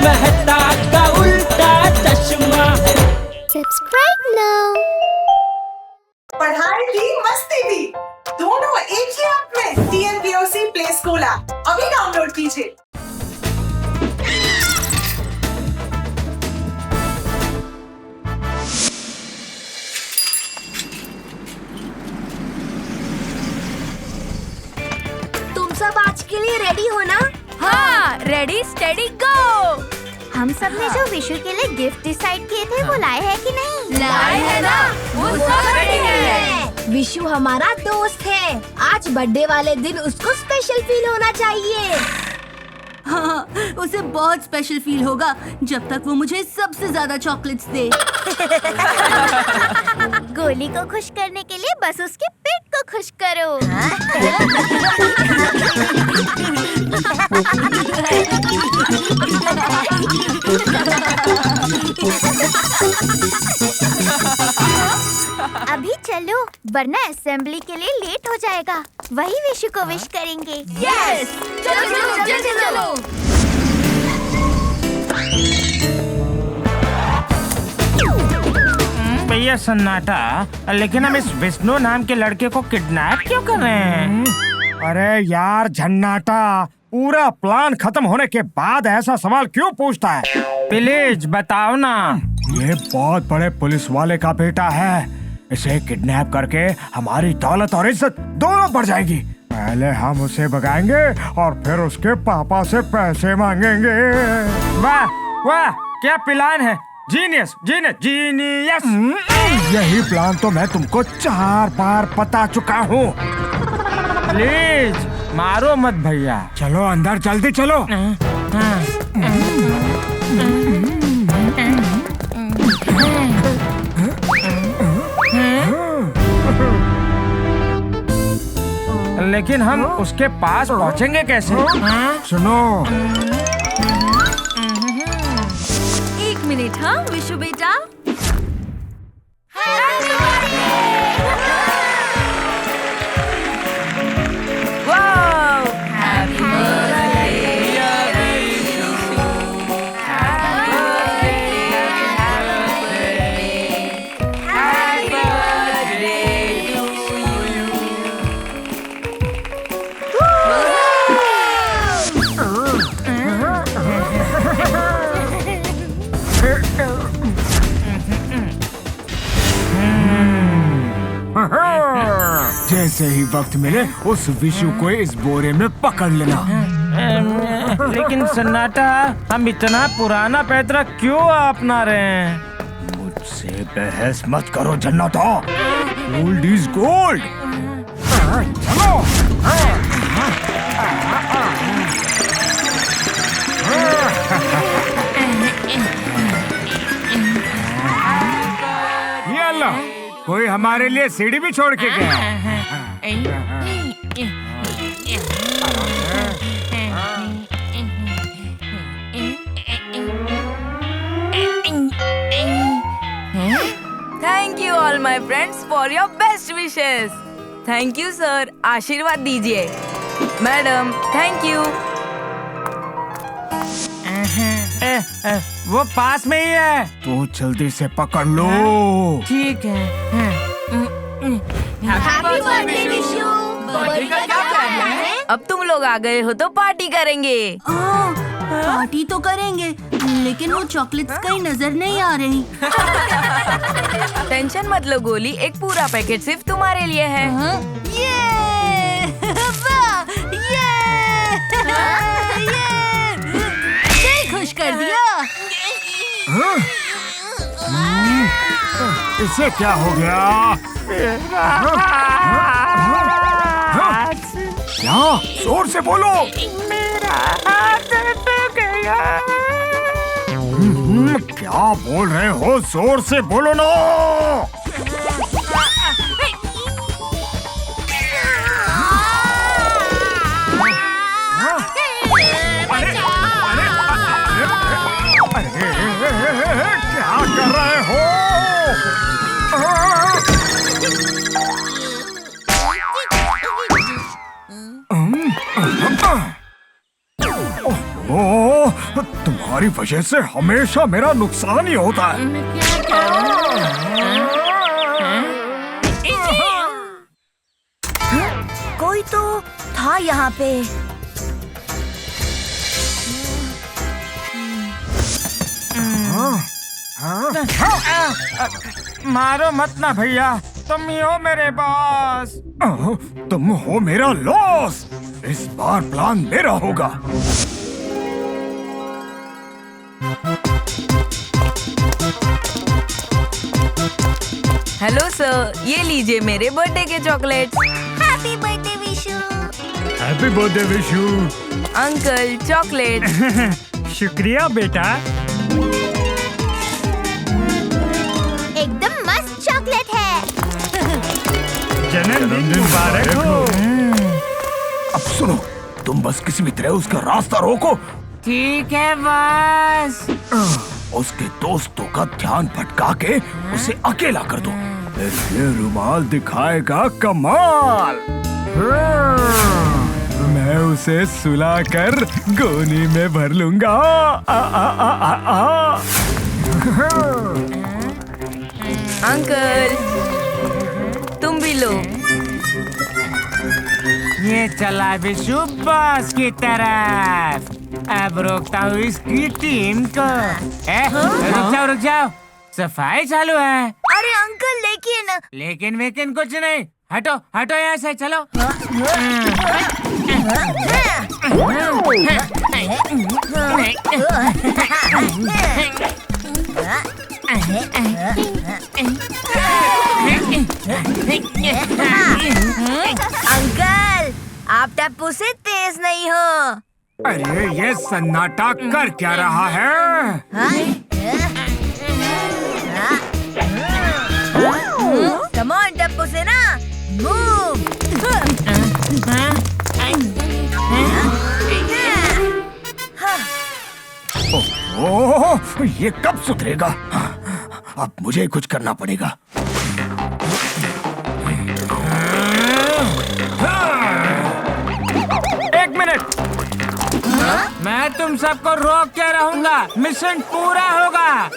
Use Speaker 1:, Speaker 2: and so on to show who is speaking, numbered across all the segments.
Speaker 1: मेहता का उल्टा चश्मा।
Speaker 2: Subscribe now.
Speaker 3: पढ़ाई भी मस्ती भी दोनों एक ही ऐप में। TNPOC प्ले स्कूल ऐप अभी डाउनलोड कीजिए।
Speaker 2: तुम सब आज के लिए रेडी हो ना?
Speaker 4: हाँ, रेडी स्टेडी गो।
Speaker 2: हम सब ने जो विशु के लिए गिफ्ट डिसाइड किए थे वो लाए हैं कि नहीं?
Speaker 4: लाए हैं ना, वो सब रेडी है।
Speaker 2: विशु हमारा दोस्त है, आज बर्थडे वाले दिन उसको स्पेशल फील होना चाहिए।
Speaker 4: हाँ, उसे बहुत स्पेशल फील होगा जब तक वो मुझे सबसे ज्यादा चॉकलेट्स दे।
Speaker 2: गोली को खुश करने के लिए बस उसके पेट को खुश करो। अभी चलो वरना असेंबली के लिए लेट हो जाएगा। वही विशु को विश करेंगे।
Speaker 4: यस, चलो चलो जल्दी चलो।
Speaker 5: भैया सन्नाटा, लेकिन हम इस विष्णु नाम के लड़के को किडनैप क्यों कर रहे हैं?
Speaker 6: अरे यार झन्नाटा, पूरा प्लान खत्म होने के बाद ऐसा सवाल क्यों पूछता है?
Speaker 5: प्लीज बताओ ना।
Speaker 6: ये बहुत बड़े पुलिस वाले का बेटा है, इसे किडनैप करके हमारी दौलत और इज्जत दोनों बढ़ जाएगी। पहले हम उसे भगाएंगे और फिर उसके पापा से पैसे मांगेंगे।
Speaker 5: वाह वाह, क्या प्लान है। Genius genius genius.
Speaker 6: यही प्लान तो मैं तुमको 4 बार बता चुका हूँ।
Speaker 5: प्लीज मारो मत भैया।
Speaker 6: चलो अंदर जल्दी चलो।
Speaker 5: लेकिन हम उसके पास पहुँचेंगे कैसे?
Speaker 6: सुनो,
Speaker 4: एक मिनट। हाँ विशु बेटा,
Speaker 6: जैसे ही वक्त मिले उस विशु को इस बोरे में पकड़ लेना।
Speaker 5: लेकिन सन्नाटा, हम इतना पुराना पैतरा क्यों अपना रहे हैं?
Speaker 6: मुझसे बहस मत करो जन्नता, गोल्ड इज गोल्ड। चलो। ये अल्लाह, कोई हमारे लिए सीढ़ी भी छोड़ के गया।
Speaker 4: Thank you all my friends for your best wishes. Thank you sir, आशीर्वाद दीजिए। Madam thank you.
Speaker 5: वो पास में ही है।
Speaker 6: तो जल्दी से पकड़ लो।
Speaker 5: ठीक है।
Speaker 2: Happy birthday Vishu. बर्थडे का क्या करना है?
Speaker 4: अब तुम लोग आ गए हो तो पार्टी करेंगे।
Speaker 7: पार्टी तो करेंगे, लेकिन वो चॉकलेट्स कहीं नजर नहीं आ रही।
Speaker 4: टेंशन मत लो गोली, एक पूरा पैकेट सिर्फ तुम्हारे लिए है।
Speaker 7: ये खुश कर दिया।
Speaker 6: इसे क्या हो गया? क्या? जोर से बोलो।
Speaker 5: मेरा हाथ टूट गया।
Speaker 6: क्या बोल रहे हो? जोर से बोलो ना। क्या कर रहे हो? तुम्हारी वजह से हमेशा मेरा नुकसान ही होता है।
Speaker 2: कोई तो था यहाँ पे।
Speaker 5: मारो मत ना भैया, तुम ही हो मेरे बॉस।
Speaker 6: तुम हो मेरा लॉस। इस बार प्लान मेरा होगा।
Speaker 4: हेलो सर, ये लीजिए मेरे बर्थडे के chocolates.
Speaker 2: Happy birthday Vishu.
Speaker 6: Happy birthday Vishu.
Speaker 4: Uncle chocolate.
Speaker 5: शुक्रिया बेटा।
Speaker 2: एकदम मस्त चॉकलेट है।
Speaker 5: जन्मदिन मुबारक हो।
Speaker 6: अब सुनो, तुम बस किसी भी तरह उसका रास्ता रोको।
Speaker 5: ठीक है बस।
Speaker 6: उसके दोस्तों का ध्यान भटका के उसे अकेला कर दो। फिर ये रुमाल दिखाएगा कमाल। मैं उसे सुलाकर गोनी में भर लूंगा।
Speaker 4: अंकल तुम भी लो।
Speaker 5: ये चला विशु बॉस की तरफ। अब रोकता हूँ इसकी टीम को। रुक जाओ, सफाई चालू है।
Speaker 2: अरे अंकल
Speaker 5: लेकिन वेकिन कुछ नहीं। हटो यहाँ से, चलो।
Speaker 2: अंकल, आप टप्पू से तेज नहीं हो।
Speaker 6: अरे ये सन्नाटा कर क्या रहा है?
Speaker 2: कम ऑन टप्पू से ना मूव।
Speaker 6: ओह, ये कब सुधरेगा? अब मुझे कुछ करना पड़ेगा।
Speaker 5: एक मिनट, मैं तुम सबको रोक के रहूंगा। मिशन पूरा होगा।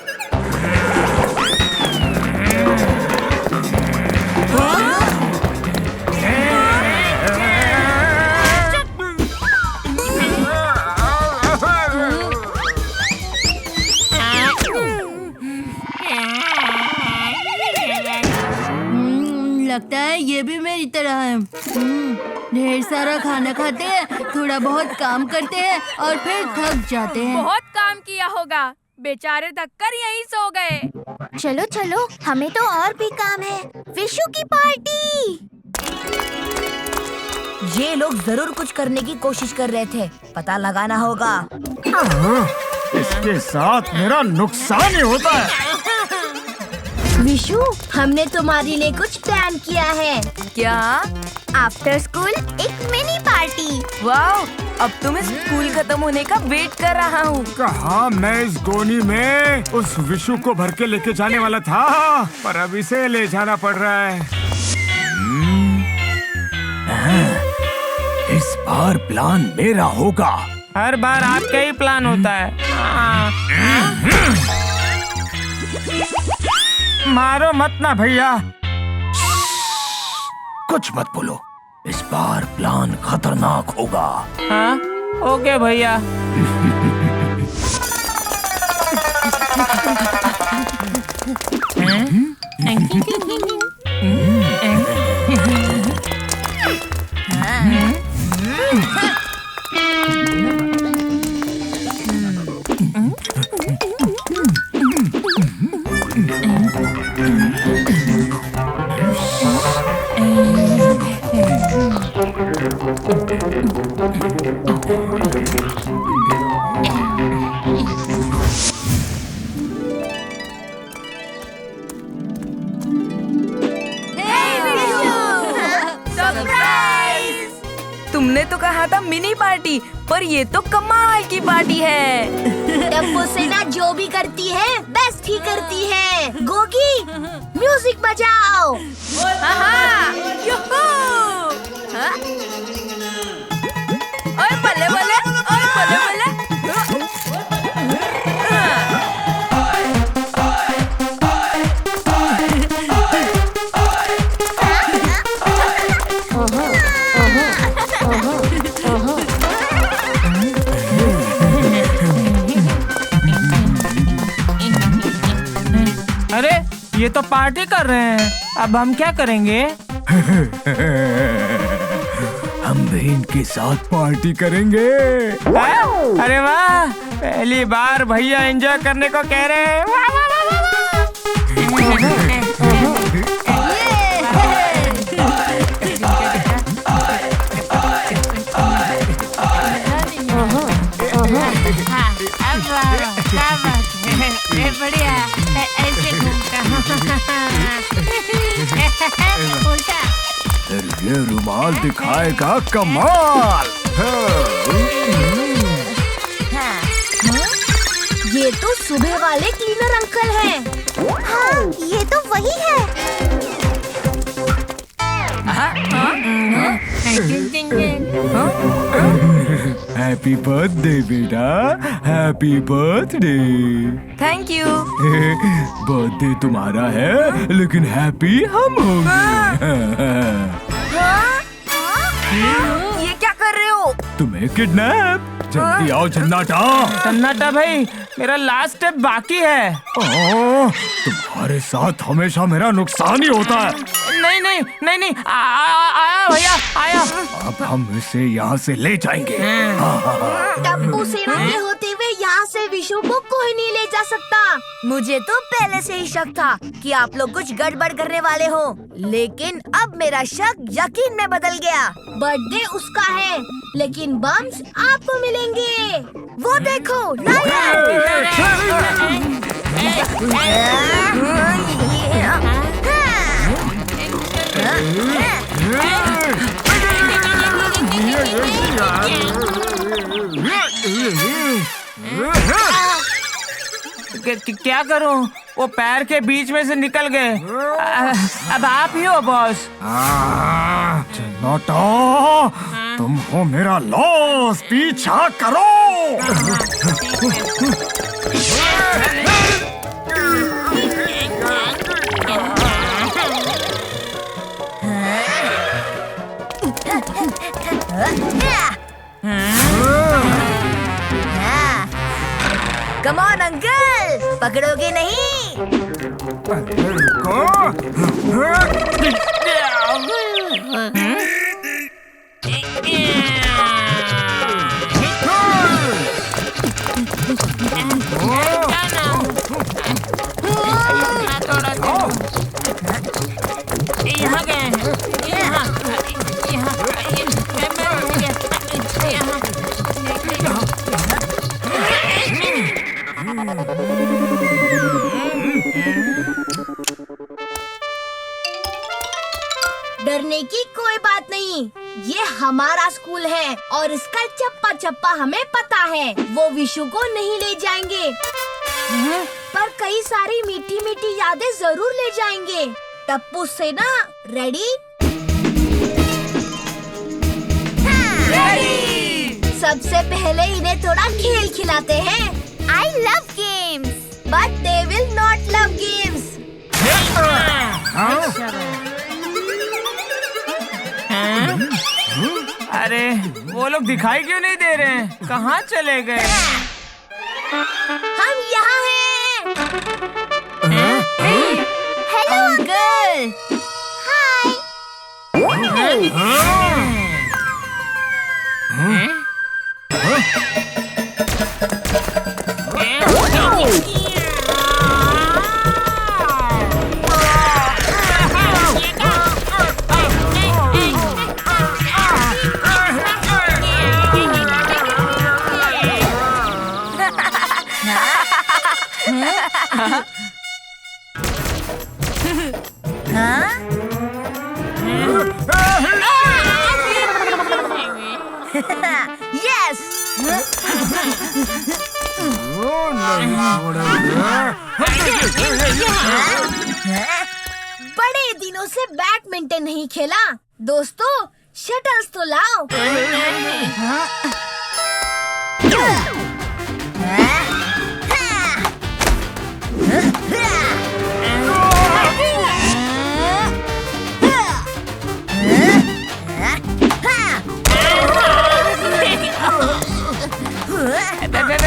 Speaker 7: लगता है ये भी मेरी तरह है। ढेर सारा खाना खाते हैं, थोड़ा बहुत काम करते हैं और फिर थक जाते हैं।
Speaker 8: बहुत काम किया होगा, बेचारे थककर यहीं सो गए।
Speaker 2: चलो चलो, हमें तो और भी काम है। विशु की पार्टी। ये लोग जरूर कुछ करने की कोशिश कर रहे थे, पता लगाना होगा।
Speaker 6: इसके साथ मेरा नुकसान ही होता है।
Speaker 2: विशु, हमने तुम्हारे लिए कुछ प्लान किया है।
Speaker 4: क्या?
Speaker 2: आफ्टर स्कूल एक मिनी पार्टी।
Speaker 4: वाओ, अब तो मैं स्कूल खत्म होने का वेट कर रहा हूँ।
Speaker 6: कहा मैं इस गोनी में उस विशु को भर के लेके जाने वाला था, पर अब इसे ले जाना पड़ रहा है। इस बार प्लान मेरा होगा।
Speaker 5: हर बार आपका ही प्लान होता है। मारो मत ना भैया।
Speaker 6: कुछ मत बोलो, इस बार प्लान खतरनाक होगा।
Speaker 5: हाँ, ओके भैया।
Speaker 4: तुमने तो कहा था मिनी पार्टी, पर ये तो कमाल की पार्टी है।
Speaker 2: टप्पू सेना जो भी करती है बेस्ट ही करती है। गोगी, म्यूजिक बजाओ।
Speaker 8: ओए बल्ले बल्ले, ओए बल्ले बल्ले।
Speaker 5: ये तो पार्टी कर रहे हैं, अब हम क्या करेंगे?
Speaker 6: हम भी इनके साथ पार्टी करेंगे।
Speaker 5: अरे वाह, पहली बार भैया एंजॉय करने को कह रहे हैं। वाह, वाह, वाह, वाह,
Speaker 7: बढ़िया, ऐसे घूमता उल्टा।
Speaker 6: ये रुमाल दिखाएगा कमाल।
Speaker 2: ये तो सुबह वाले क्लीनर अंकल हैं। हाँ, ये तो वही है।
Speaker 6: हैप्पी बर्थडे बेटा, happy birthday.
Speaker 4: Thank you.
Speaker 6: Birthday तुम्हारा है लेकिन हैप्पी हम होंगे।
Speaker 4: ये क्या कर रहे हो?
Speaker 6: तुम्हें किडनैप। जल्दी आओ सन्नाटा।
Speaker 5: सन्नाटा भाई, मेरा लास्ट स्टेप बाकी है।
Speaker 6: तुम्हारे साथ हमेशा मेरा नुकसान ही होता है।
Speaker 5: नहीं नहीं नहीं नहीं, आया भैया, आया।
Speaker 6: अब हम इसे यहाँ से ले जाएंगे।
Speaker 2: टप्पू सेना के होते हुए यहाँ से विशु को कोई नहीं ले जा सकता। मुझे तो पहले से ही शक था कि आप लोग कुछ गड़बड़ करने वाले हो, लेकिन अब मेरा शक यकीन में बदल गया। बर्थडे उसका है, लेकिन बम्स आपको मिलेंगे। वो देखो,
Speaker 5: क्या करूं? वो पैर के बीच में से निकल गए। अब आप ही हो बॉस।
Speaker 6: सन्नाटा, तुम हो मेरा लॉस, पीछा करो।
Speaker 2: कम ऑन अंकल, पकड़ोगे नहीं? डरने की कोई बात नहीं, ये हमारा स्कूल है और इसका चप्पा चप्पा हमें पता है। वो विशु को नहीं ले जाएंगे, पर कई सारी मीठी मीठी यादें जरूर ले जाएंगे। टप्पू सेना रेडी? सबसे पहले इन्हें थोड़ा खेल खिलाते हैं। I love games, but they will not love games.
Speaker 5: अरे वो लोग दिखाई क्यों नहीं दे रहे हैं? कहाँ चले गए?
Speaker 2: हम यहाँ हैं। Hello uncle. हाय। Yes. बड़े दिनों से बैडमिंटन नहीं खेला। दोस्तों, शटल्स तो लाओ।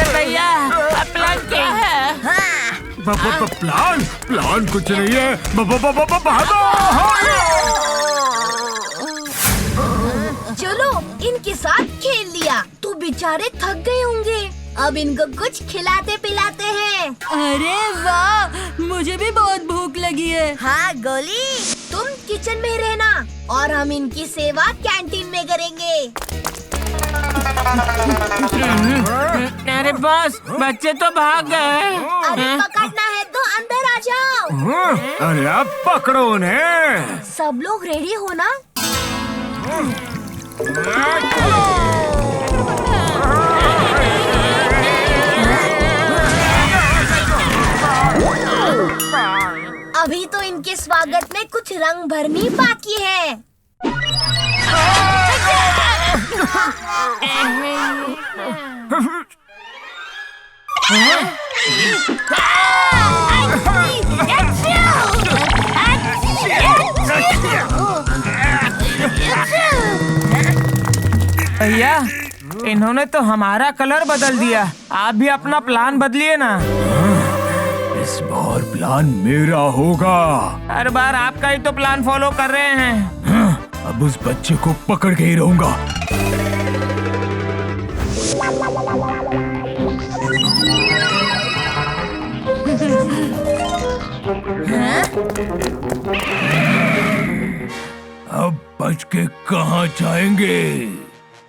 Speaker 5: भैया, प्लान क्या है?
Speaker 6: प्लान प्लान कुछ नहीं है। भागो।
Speaker 2: चलो इनके साथ खेल लिया तो बेचारे थक गए होंगे। अब इनको कुछ खिलाते पिलाते हैं।
Speaker 7: अरे वाह, मुझे भी बहुत भूख लगी है।
Speaker 2: हाँ गोली, तुम किचन में रहना और हम इनकी सेवा कैंटीन में करेंगे।
Speaker 5: अरे बॉस, बच्चे तो भाग गए।
Speaker 2: अरे पकड़ना है तो अंदर आ जाओ।
Speaker 6: अरे अब पकड़ो उन्हें।
Speaker 2: सब लोग रेडी हो ना? अभी तो इनके स्वागत में कुछ रंग भरनी बाकी है।
Speaker 5: भैया, इन्होंने तो हमारा कलर बदल दिया। आप भी अपना प्लान बदलिए ना।
Speaker 6: इस बार प्लान मेरा होगा।
Speaker 5: हर बार आपका ही तो प्लान फॉलो कर रहे हैं।
Speaker 6: अब उस बच्चे को पकड़ के ही रहूंगा। अब बच के कहाँ जाएंगे?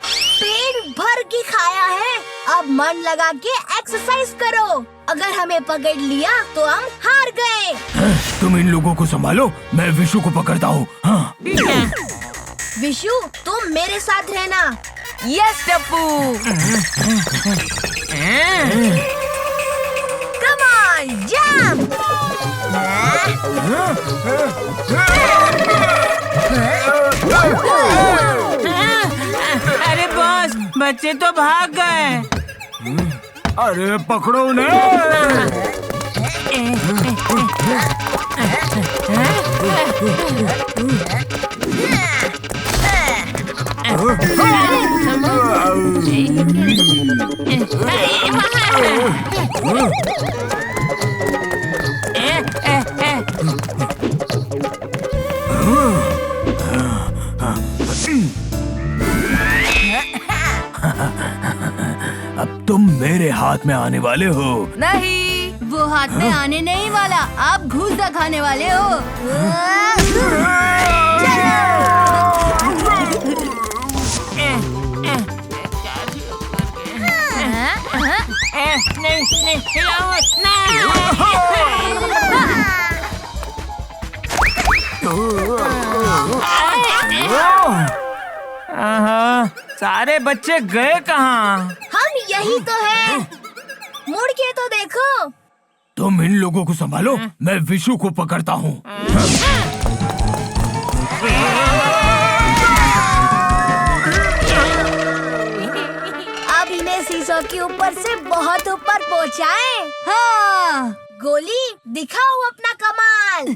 Speaker 2: पेट भर के खाया है, अब मन लगा के एक्सरसाइज करो। अगर हमें पकड़ लिया तो हम हार गए।
Speaker 6: तुम इन लोगों को संभालो, मैं विशु को पकड़ता हूँ। हाँ।
Speaker 2: विशु, तुम मेरे साथ रहना।
Speaker 4: Yes Tappu.
Speaker 2: Come on, jump.
Speaker 5: अरे बॉस, बच्चे तो भाग गए।
Speaker 6: अरे पकड़ो उन्हें। अब तुम मेरे हाथ में आने वाले हो।
Speaker 4: नहीं,
Speaker 7: वो हाथ में आने नहीं वाला, आप घूसा खाने वाले हो।
Speaker 5: नहीं, सारे बच्चे गए कहाँ?
Speaker 2: हम यही तो है। मुड़ के तो देखो।
Speaker 6: तुम इन लोगों को संभालो, मैं विशु को पकड़ता हूँ।
Speaker 2: अब इन्हें सीसो के ऊपर से बहुत ऊपर पहुँचाए।
Speaker 7: हाँ।
Speaker 2: गोली, दिखाओ अपना कमाल।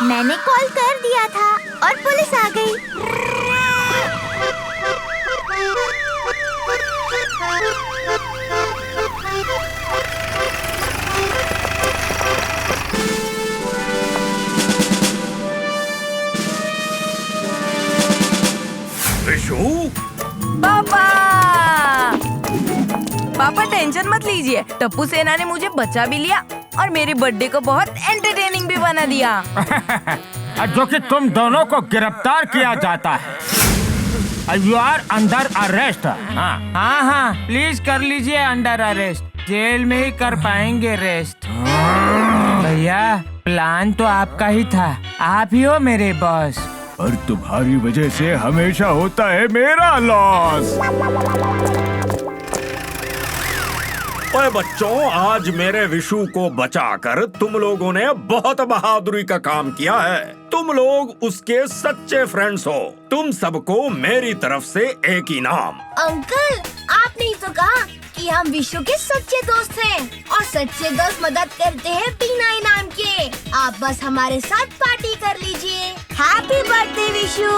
Speaker 2: मैंने कॉल कर दिया था और पुलिस आ गई।
Speaker 6: विशु,
Speaker 4: पापा टेंशन मत लीजिए, टप्पू सेना ने मुझे बचा भी लिया और मेरी बर्थडे को बहुत एंटरटेनिंग भी बना दिया।
Speaker 5: जो कि तुम दोनों को गिरफ्तार किया जाता है। You are under arrest. हाँ, प्लीज कर लीजिए अंडर अरेस्ट। जेल में ही कर पाएंगे रेस्ट। भैया, प्लान तो आपका ही था, आप ही हो मेरे बॉस।
Speaker 6: और तुम्हारी वजह से हमेशा होता है मेरा लॉस।
Speaker 9: ओए बच्चों, आज मेरे विशु को बचाकर तुम लोगों ने बहुत बहादुरी का काम किया है। तुम लोग उसके सच्चे फ्रेंड्स हो। तुम सबको मेरी तरफ से एक इनाम।
Speaker 2: अंकल, आपने ही तो कहा कि हम विशु के सच्चे दोस्त हैं और सच्चे दोस्त मदद करते हैं बिना इनाम के। आप बस हमारे साथ पार्टी कर लीजिए। Happy birthday Vishu.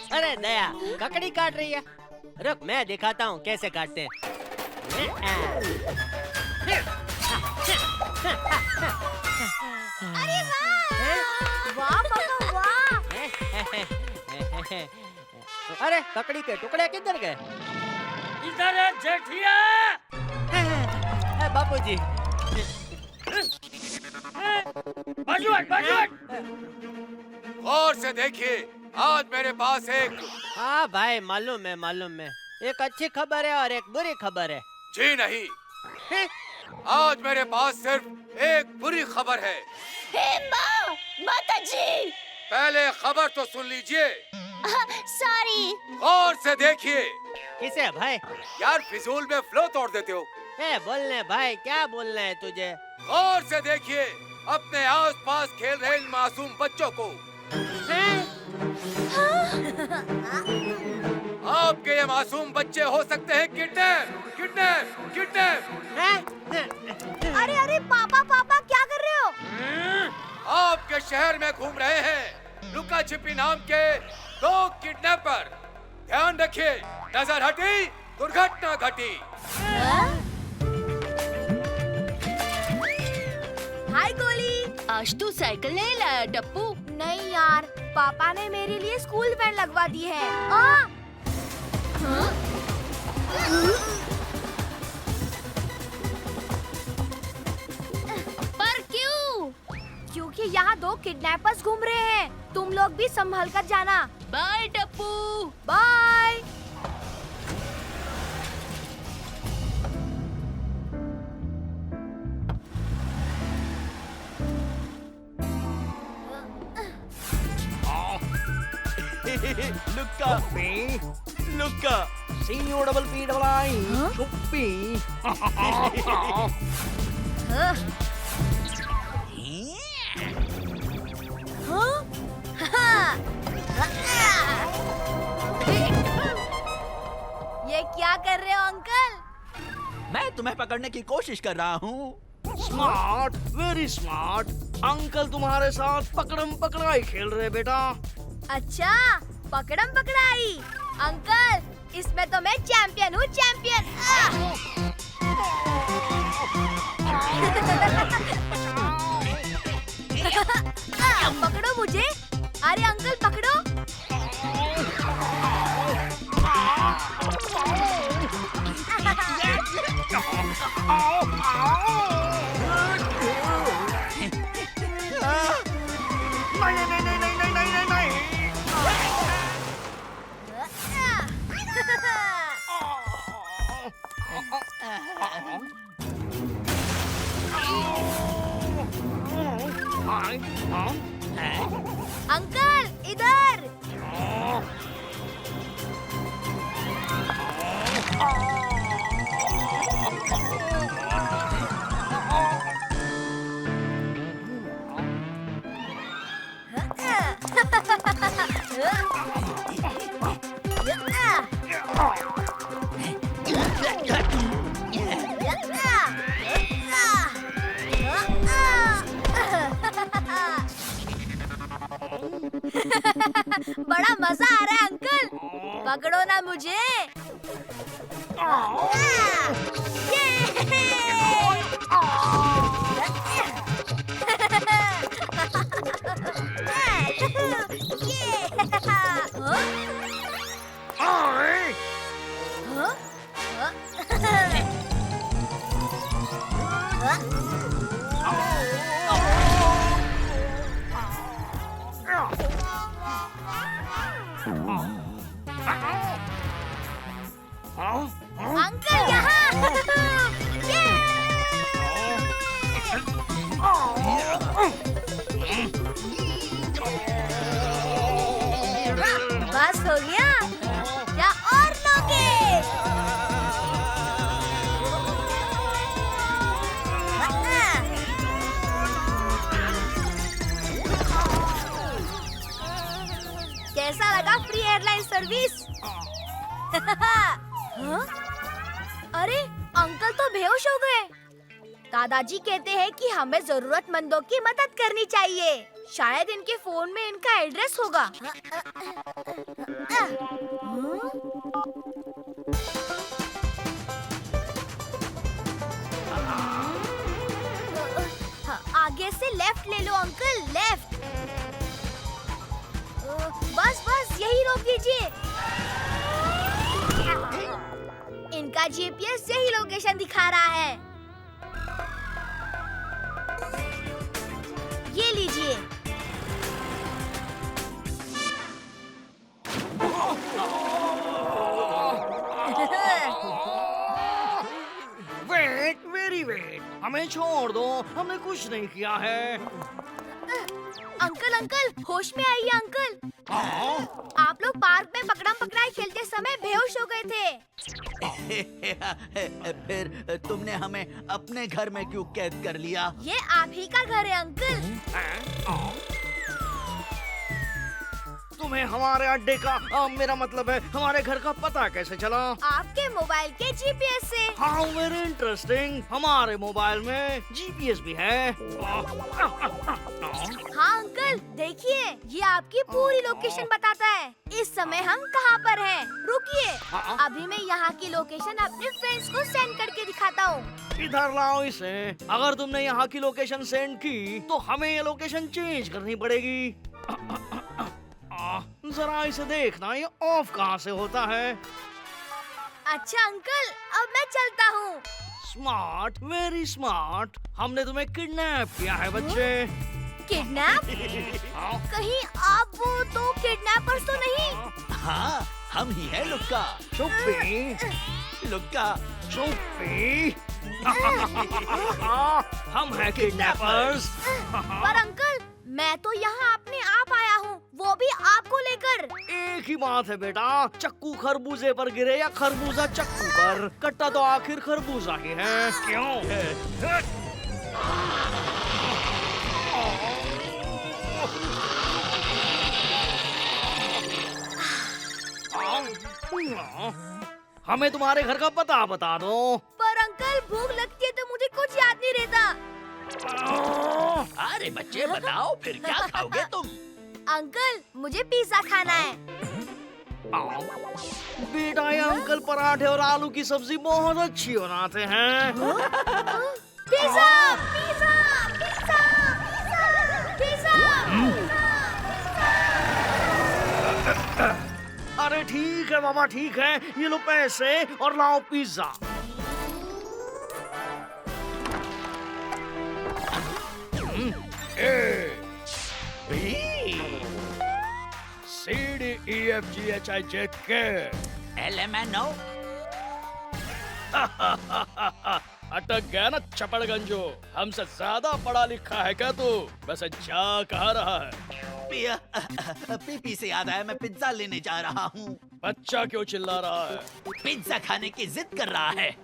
Speaker 1: अरे दया, ककड़ी काट रही है। रुक, मैं दिखाता हूँ कैसे काटते हैं।
Speaker 2: अरे वाह पापा वाह।
Speaker 1: अरे ककड़ी के टुकड़े किधर गए?
Speaker 5: इधर है जेठिया।
Speaker 1: बापूजी।
Speaker 5: बाजू हट, बाजू हट।
Speaker 10: गौर से देखिए, आज मेरे पास एक।
Speaker 1: हाँ भाई, मालूम है। एक अच्छी खबर है और एक बुरी खबर है।
Speaker 10: जी नहीं, आज मेरे पास सिर्फ एक बुरी खबर है।
Speaker 2: माता जी।
Speaker 10: पहले खबर तो सुन लीजिए।
Speaker 2: सॉरी।
Speaker 10: गौर से देखिए।
Speaker 1: किसे भाई?
Speaker 10: यार फिजूल में फ्लो तोड़ देते हो।
Speaker 1: बोलने भाई, क्या बोलना है तुझे?
Speaker 10: गौर से देखिए अपने आसपास खेल रहे इन मासूम बच्चों को। आपके ये मासूम बच्चे हो सकते हैं किडनैप।
Speaker 2: अरे पापा क्या कर रहे हो?
Speaker 10: आपके शहर में घूम रहे हैं लुका छिपी नाम के 2 किडनैपर। ध्यान रखिए, नजर हटी दुर्घटना घटी।
Speaker 2: हाय गोली।
Speaker 7: आज तू साइकिल नहीं लाया टप्पू?
Speaker 2: नहीं यार, पापा ने मेरे लिए स्कूल वैन लगवा दी है।
Speaker 7: पर क्यों?
Speaker 2: क्योंकि यहाँ 2 किडनैपर्स घूम रहे हैं। तुम लोग भी संभल कर जाना।
Speaker 7: बाय टप्पू।
Speaker 2: बाय।
Speaker 1: लुक्का COPPI चुप्पी।
Speaker 2: ये क्या कर रहे हो अंकल?
Speaker 11: मैं तुम्हें पकड़ने की कोशिश कर रहा हूँ। Smart, very smart. अंकल तुम्हारे साथ पकड़म पकड़ाई खेल रहे बेटा।
Speaker 2: अच्छा, पकड़म पकड़ाई। अंकल, इसमें तो मैं चैंपियन हूँ, चैंपियन। पकड़ो मुझे। अरे अंकल पकड़ो। अंकल इधर। बड़ा मजा आ रहा है अंकल। पकड़ो ना मुझे। अंकल यहाँ। बस हो गया, क्या और लोगे? कैसा लगा फ्री एयरलाइन सर्विस? हाँ? अरे अंकल तो बेहोश हो गए। दादाजी कहते हैं कि हमें जरूरतमंदों की मदद करनी चाहिए। शायद इनके फोन में इनका एड्रेस होगा। आगे से लेफ्ट ले लो अंकल, लेफ्ट। बस बस यही रोक दीजिए। इनका जीपीएस यही लोकेशन दिखा रहा है। ये लीजिए।
Speaker 11: वेट, वेरी वेट, हमें छोड़ दो, हमने कुछ नहीं किया है।
Speaker 2: अंकल अंकल होश में आइए अंकल। आप लोग पार्क में पकड़म पकड़ाई खेलते समय बेहोश हो गए थे।
Speaker 11: फिर तुमने हमें अपने घर में क्यों कैद कर लिया?
Speaker 2: ये आप ही का घर है अंकल।
Speaker 11: तुम्हें हमारे अड्डे का मेरा मतलब है हमारे घर का पता कैसे चला?
Speaker 2: आपके मोबाइल के जीपीएस से।
Speaker 11: हाउ वेरी इंटरेस्टिंग, हमारे मोबाइल में जीपीएस भी है।
Speaker 2: हाँ अंकल देखिए, ये आपकी पूरी लोकेशन बताता है। इस समय हम कहाँ पर हैं। रुकिए, अभी मैं यहाँ की लोकेशन अपने फ्रेंड्स को सेंड करके दिखाता हूँ।
Speaker 11: इधर लाओ इसे। अगर तुमने यहाँ की लोकेशन सेंड की तो हमें ये लोकेशन चेंज करनी पड़ेगी। जरा इसे देखना, ये ऑफ कहाँ से होता है?
Speaker 2: अच्छा अंकल, अब मैं चलता हूँ।
Speaker 11: Smart, very smart. हमने तुम्हें किडनैप किया है बच्चे।
Speaker 2: किडनैप? कहीं आप वो तो किडनैपर्स तो नहीं?
Speaker 11: हाँ, हम ही है लुक्का। चुप्पी, लुक्का, चुप्पी। हम हैं किडनैपर्स।
Speaker 2: पर अंकल, मैं तो यहाँ अपने आप आया हूँ, वो भी आपको लेकर।
Speaker 11: एक ही बात है बेटा, चक्कू खरबूजे पर गिरे या खरबूजा चक्कू पर, कट्टा तो आखिर खरबूजा ही है। क्यों? हमें तुम्हारे घर का पता बता दो।
Speaker 2: पर अंकल भूख लगती है तो मुझे कुछ याद नहीं रहता।
Speaker 11: अरे बच्चे बताओ, फिर क्या खाओगे तुम?
Speaker 2: अंकल मुझे पिज्जा खाना है।
Speaker 11: बेटा ये अंकल पराठे और आलू की सब्जी बहुत अच्छी बनाते हैं।
Speaker 2: Pizza, pizza, pizza, pizza, pizza.
Speaker 11: अरे ठीक है बाबा, ठीक है, ये लो पैसे और लाओ पिज्जा। CDEFGHIJK LMNO। अटक गया ना चपड़गंजो, हमसे ज्यादा पढ़ा लिखा है क्या तू? वैसे जा कहाँ रहा है? पीपी से याद आया, मैं पिज्जा लेने जा रहा हूँ। बच्चा क्यों चिल्ला रहा है? पिज्जा खाने की जिद कर रहा है।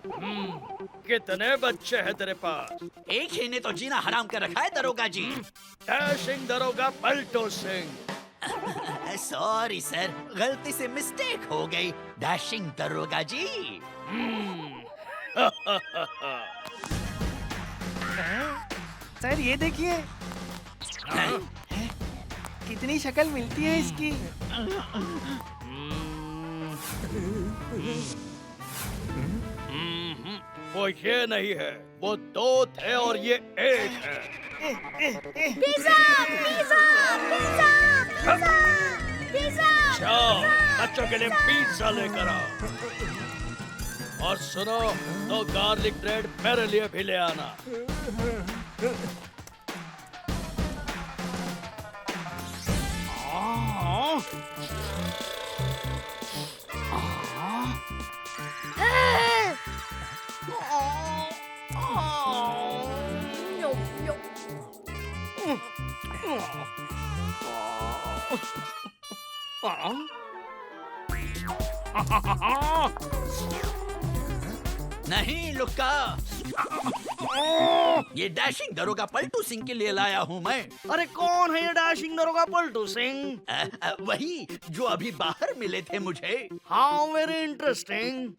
Speaker 11: कितने बच्चे हैं तेरे पास? एक ही ने तो जीना हराम कर रखा है दरोगा जी। डैशिंग दरोगा पलटो सिंह। सॉरी सर, गलती से मिस्टेक हो गई। डैशिंग दरोगा जी।
Speaker 12: सर ये देखिए, कितनी शक्ल मिलती है इसकी।
Speaker 10: वो ये नहीं है, वो दो थे और ये एक है।
Speaker 2: Pizza, pizza, pizza, pizza, pizza.
Speaker 10: जाओ बच्चों के लिए पिज्जा लेकर आओ। और सुनो, तो गार्लिक ब्रेड मेरे लिए भी ले आना।
Speaker 11: नहीं लुक्का, ये डैशिंग दरोगा पलटू सिंह के लिए लाया हूँ मैं।
Speaker 13: अरे कौन है ये डैशिंग दरोगा पलटू सिंह?
Speaker 11: वही जो अभी बाहर मिले थे मुझे।
Speaker 13: हाँ, वेरी इंटरेस्टिंग।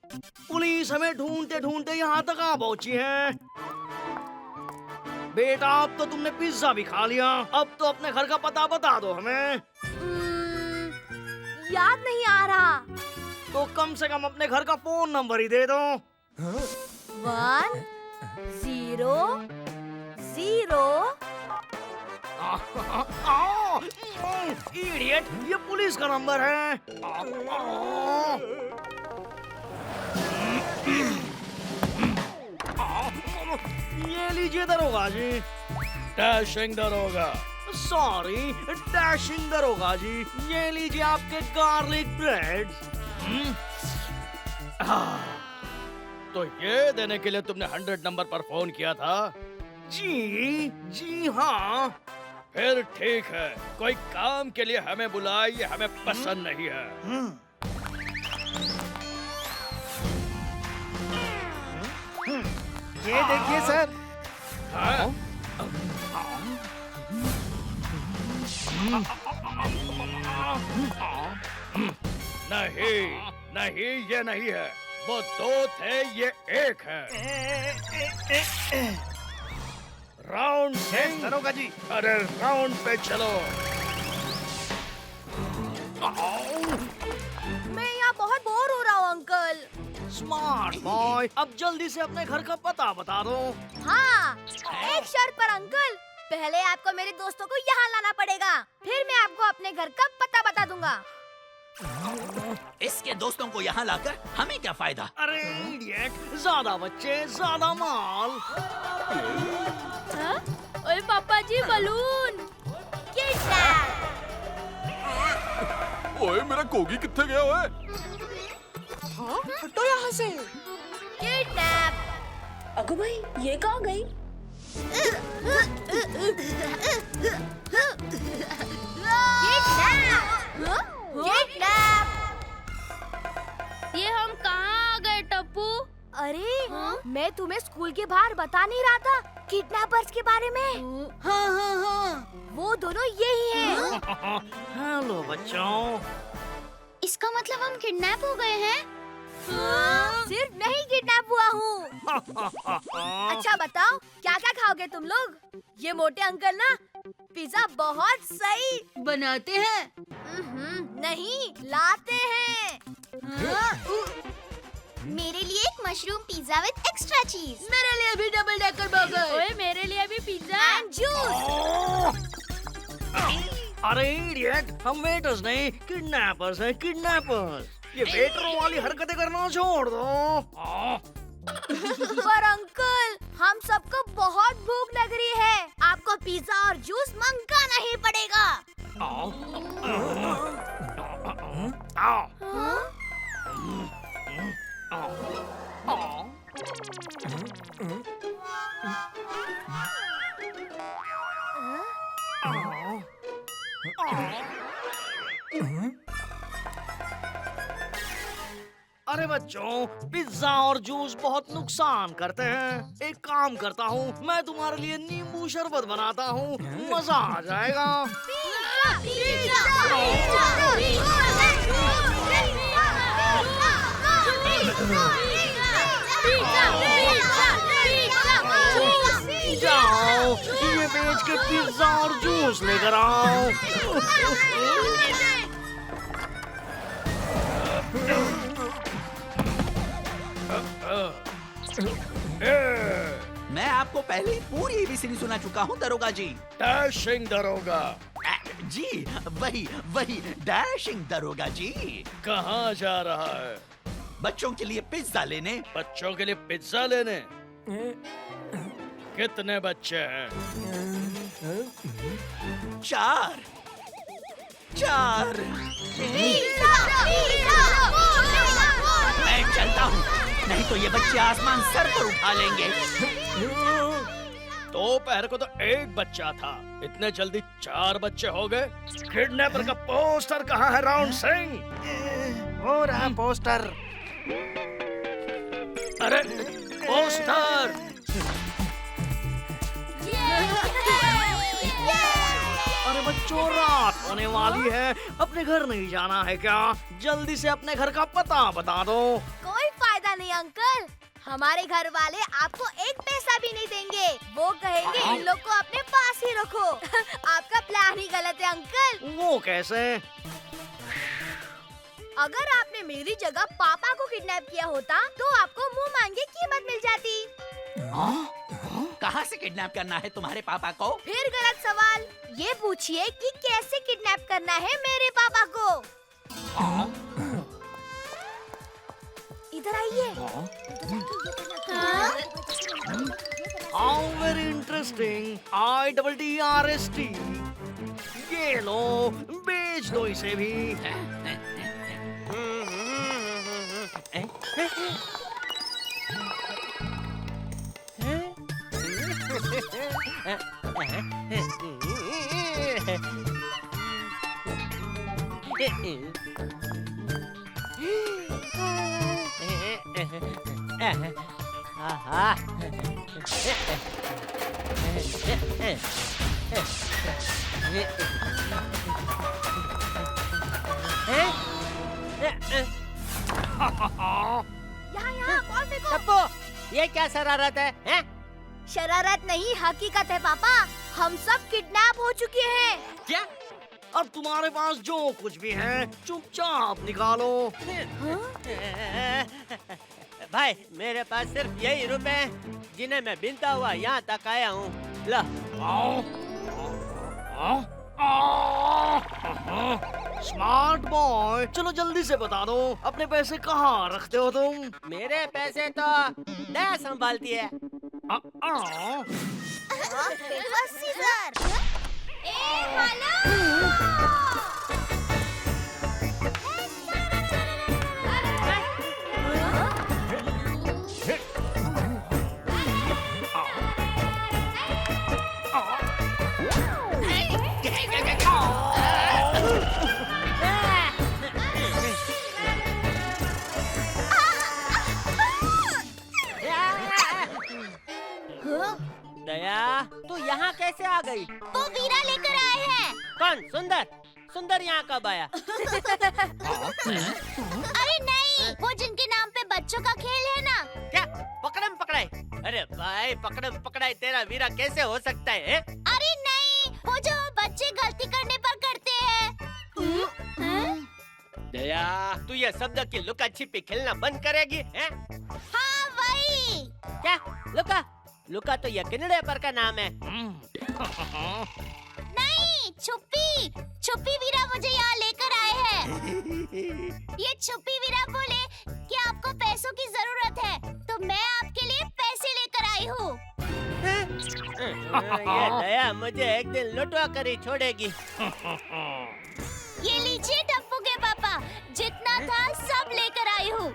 Speaker 13: पुलिस हमें ढूंढते ढूंढते यहाँ तक आ पहुंची है। बेटा, अब तो तुमने पिज्जा भी खा लिया, अब तो अपने घर का पता बता दो हमें।
Speaker 2: याद नहीं आ रहा।
Speaker 13: तो कम से कम अपने घर का फोन नंबर ही दे दो।
Speaker 2: 1 0 0।
Speaker 13: इडियट, ये पुलिस का नंबर है। ये लीजिए दरोगा जी।
Speaker 11: डैशिंग दरोगा।
Speaker 13: सॉरी, डैशिंग दरोगा जी, ये लीजिए आपके गार्लिक ब्रेड।
Speaker 11: तो ये देने के लिए तुमने 100 नंबर पर फोन किया था?
Speaker 13: जी हाँ।
Speaker 11: फिर ठीक है, कोई काम के लिए हमें बुलाए, ये हमें पसंद नहीं है।
Speaker 12: ये देखिए सर।
Speaker 11: हाँ? नहीं नहीं, ये नहीं है। वो 2 थे, ये 1 है। राउंड सिंह।
Speaker 12: दरोगा जी।
Speaker 11: अरे राउंड पे चलो।
Speaker 2: मैं यहाँ बहुत बोर हो रहा हूँ अंकल।
Speaker 13: स्मार्ट बॉय, अब जल्दी से अपने घर का पता बता दो।
Speaker 2: हाँ, एक शर्त पर अंकल। पहले आपको मेरे दोस्तों को यहाँ लाना पड़ेगा, फिर मैं आपको अपने घर का पता बता दूंगा।
Speaker 11: इसके दोस्तों को यहाँ लाकर हमें क्या फायदा?
Speaker 13: अरे इडियट, ज्यादा बच्चे ज्यादा माल।
Speaker 8: ओए पापा जी, बलून।
Speaker 14: ओए मेरा कोगी कित्थे गया ओए?
Speaker 3: हाँ, हटो यहाँ से।
Speaker 2: किडनैप।
Speaker 3: अगो भाई, ये कहाँ गई?
Speaker 7: ये हम कहाँ आ गए टप्पू?
Speaker 2: अरे मैं तुम्हें स्कूल के बाहर बता नहीं रहा था किडनैपर्स के बारे में? हाँ, वो दोनों यही हैं।
Speaker 13: हेलो बच्चों।
Speaker 7: इसका मतलब हम किडनैप हो गए हैं?
Speaker 2: सिर्फ नहीं किडनैप हुआ हूँ। अच्छा बताओ, क्या क्या खाओगे तुम लोग? ये मोटे अंकल ना पिज्जा बहुत सही
Speaker 7: बनाते हैं।
Speaker 2: नहीं, लाते हैं।
Speaker 7: मेरे लिए एक मशरूम पिज्जा विद एक्स्ट्रा चीज।
Speaker 2: मेरे लिए भी डबल डेकर बर्गर।
Speaker 8: ओए मेरे लिए भी पिज्जा
Speaker 2: एंड जूस।
Speaker 13: अरे इडियट, हम वेटर्स नहीं, किडनैपर्स हैं, किडनैपर्स। ये वेटरों वाली हरकतें करना छोड़ दो।
Speaker 2: पर अंकल, हम सबको बहुत भूख लग रही है, आपको पिज्जा और जूस मंगाना ही पड़ेगा।
Speaker 13: अरे बच्चों, पिज्जा और जूस बहुत नुकसान करते हैं। एक काम करता हूँ, मैं तुम्हारे लिए नींबू शरबत बनाता हूँ, मजा आ जाएगा। जाओ, ये बेच के पिज्जा और जूस लेकर आओ।
Speaker 11: मैं आपको पहले ही पूरी एबीसीडी सुना चुका हूँ दरोगा जी। डैशिंग दरोगा। जी वही डैशिंग दरोगा जी। कहाँ जा रहा है? बच्चों के लिए पिज्जा लेने। बच्चों के लिए पिज्जा लेने? कितने बच्चे हैं? 4। मैं चलता हूँ, नहीं तो ये बच्चे आसमान सर पर उठा लेंगे। दोपहर को तो एक बच्चा था, इतने जल्दी 4 बच्चे हो गए। किडनैपर का पोस्टर कहाँ है राउंड सिंह?
Speaker 12: हो रहा पोस्टर।
Speaker 11: अरे पोस्टर! अरे बच्चों, रात होने वाली है, अपने घर नहीं जाना है क्या? जल्दी से अपने घर का पता बता दो।
Speaker 2: कोई फायदा नहीं अंकल, हमारे घर वाले आपको एक पैसा भी नहीं देंगे। वो कहेंगे इन लोग को अपने पास ही रखो। आपका प्लान ही गलत है अंकल।
Speaker 11: वो कैसे?
Speaker 2: अगर आपने मेरी जगह पापा को किडनैप किया होता तो आपको मुंह मांगे कीमत मिल जाती।
Speaker 15: कहाँ से किडनैप करना है तुम्हारे पापा को?
Speaker 2: फिर गलत सवाल। ये पूछिए कि कैसे किडनैप करना है मेरे पापा को। इधर आइए।
Speaker 11: Very interesting. IDDRST। ये लो, बेच दो इसे भी।
Speaker 2: यहाँ बॉल फेंको।
Speaker 1: टप्पू, ये क्या शरारत है, हैं?
Speaker 2: शरारत नहीं, हकीकत है पापा। हम सब किडनैप हो चुके हैं।
Speaker 11: क्या? अब तुम्हारे पास जो कुछ भी है चुपचाप निकालो।
Speaker 1: भाई, मेरे पास सिर्फ यही रुपए हैं जिन्हें मैं बिनता हुआ यहाँ तक आया हूँ। ला।
Speaker 11: स्मार्ट बॉय, चलो जल्दी से बता दो, अपने पैसे कहाँ रखते हो तुम?
Speaker 1: मेरे पैसे तो दया संभालती है। दया, तू यहाँ कैसे आ गई?
Speaker 2: वो वीरा लेकर आए हैं।
Speaker 1: कौन? सुंदर? सुंदर यहाँ कब आया?
Speaker 2: अरे नहीं, वो जिनके नाम पे बच्चों का खेल है ना।
Speaker 1: क्या? पकड़म पकड़ाई? अरे भाई, पकड़म पकड़ाई तेरा वीरा कैसे हो सकता है?
Speaker 2: अरे नहीं, वो जो बच्चे गलती करने पर करते हैं।
Speaker 1: दया, तू ये शब्द की लुका छिपी खेलना बंद करेगी? हैं?
Speaker 2: हाँ वही।
Speaker 1: क्या? लुका? लुका तो ये किडनैपर का नाम है।
Speaker 2: नहीं, छुपी। छुपी वीरा मुझे यहाँ लेकर आए हैं। ये छुपी वीरा बोले कि आपको पैसों की जरूरत है, तो मैं आपके लिए पैसे लेकर आई हूँ।
Speaker 1: ये दया मुझे एक दिन लुटवा कर ही छोड़ेगी।
Speaker 2: ये लीजिए टप्पू के पापा, जितना था सब लेकर आई हूँ।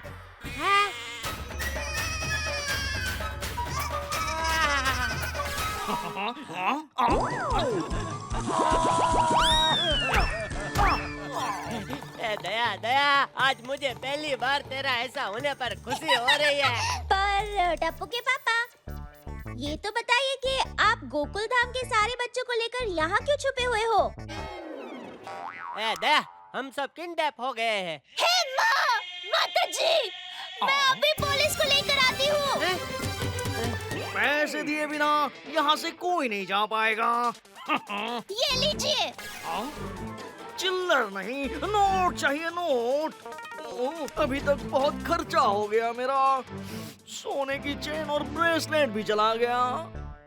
Speaker 1: दया दया, आज मुझे पहली बार तेरा ऐसा होने पर खुशी हो रही है।
Speaker 2: पर टप्पू के पापा, ये तो बताइए कि आप गोकुल धाम के सारे बच्चों को लेकर यहाँ क्यों छुपे हुए हो?
Speaker 1: दया, हम सब किडनैप हो गए हैं।
Speaker 2: हे माँ, माता जी, मैं अभी पुलिस को लेकर आती हूँ।
Speaker 11: पैसे दिए बिना यहाँ से कोई नहीं जा पाएगा।
Speaker 2: ये लीजिए।
Speaker 11: चिल्लर नहीं, नोट चाहिए, नोट। अभी तक बहुत खर्चा हो गया मेरा। सोने की चेन और ब्रेसलेट भी चला गया।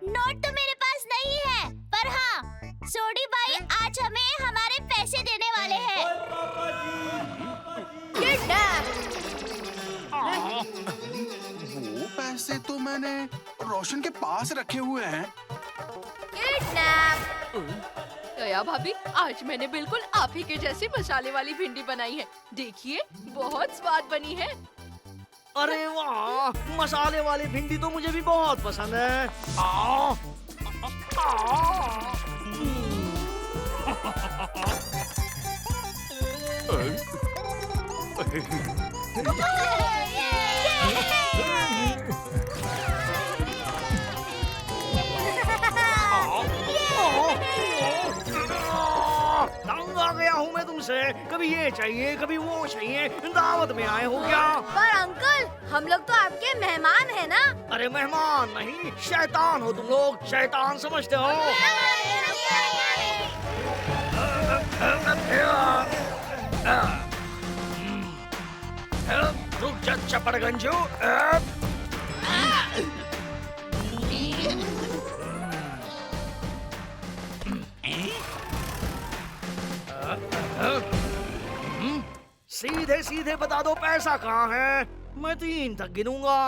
Speaker 2: नोट तो मेरे पास नहीं है, पर हाँ, सोडी भाई आज हमें हमारे पैसे देने वाले हैं।
Speaker 14: वो पैसे तो मैंने रोशन के पास रखे हुए हैं।
Speaker 16: दया भाभी, आज मैंने बिल्कुल आप ही के जैसी मसाले वाली भिंडी बनाई है। देखिए, बहुत स्वाद बनी है।
Speaker 11: अरे वाह, मसाले वाली भिंडी तो मुझे भी बहुत पसंद है।
Speaker 13: तंग आ गया हूँ मैं तुमसे। कभी ये चाहिए कभी वो चाहिए। दावत में आए हो क्या?
Speaker 2: पर अंकल, हम लोग तो आपके मेहमान हैं ना।
Speaker 13: अरे मेहमान नहीं, शैतान हो तुम लोग। शैतान समझते हो? रुक जा चपड़गंजो। सीधे सीधे बता दो पैसा कहाँ है। मैं 3 तक गिनूंगा।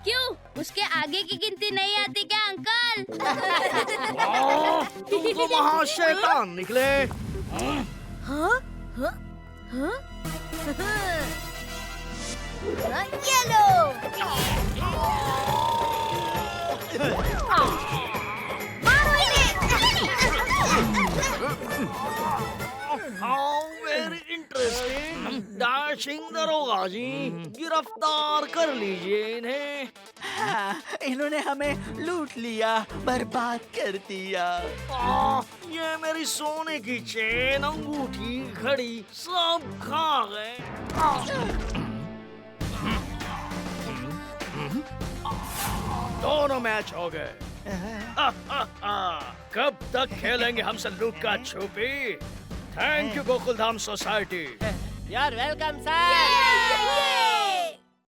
Speaker 7: क्यों? उसके आगे की गिनती नहीं आती क्या अंकल?
Speaker 13: तुम तो महा शैतान निकले।
Speaker 2: हाँ? हाँ? हाँ? ये लो।
Speaker 13: How very interesting. डैशिंग दरोगा जी, गिरफ्तार कर लीजिए इन्हें।
Speaker 15: हाँ, इन्होंने हमें लूट लिया, बर्बाद कर दिया।
Speaker 13: ये मेरी सोने की चेन, अंगूठी, घड़ी सब खा गए।
Speaker 11: दोनों मैच हो गए। कब तक खेलेंगे हमसे लुक्का छुपी? Thank you Gokuldham society.
Speaker 1: You are welcome sir.